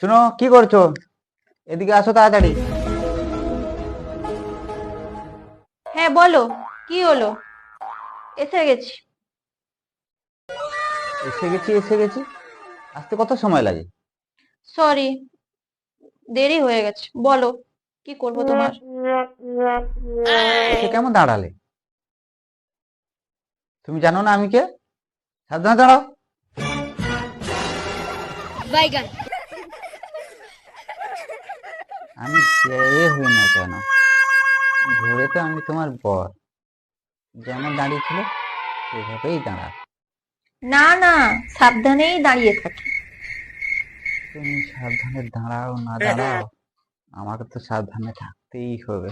শুনো, কি করছো? এদিকে আসো তাড়াতাড়ি। হ্যাঁ বলো, কি হলো? এসে গেছি। এসে গেছি। আসতে কত সময় লাগে? সরি, দেরি হয়ে গেছে। বলো, কি করব তোমার? এসে কেমন দাঁড়ালে? তুমি জানো না আমি কে? সাবধানে দাঁড়াও। বাইগান। আমি যে হই না কেন, ঘুরে তো আমি তোমার বর। যেমন দাঁড়িয়েছিল সেভাবেই দাঁড়া। না না, সাবধানেই দাঁড়িয়ে থাকি। তুমি সাবধানে দাঁড়াও না দাঁড়াও, আমাকে তো সাবধানে থাকতেই হবে।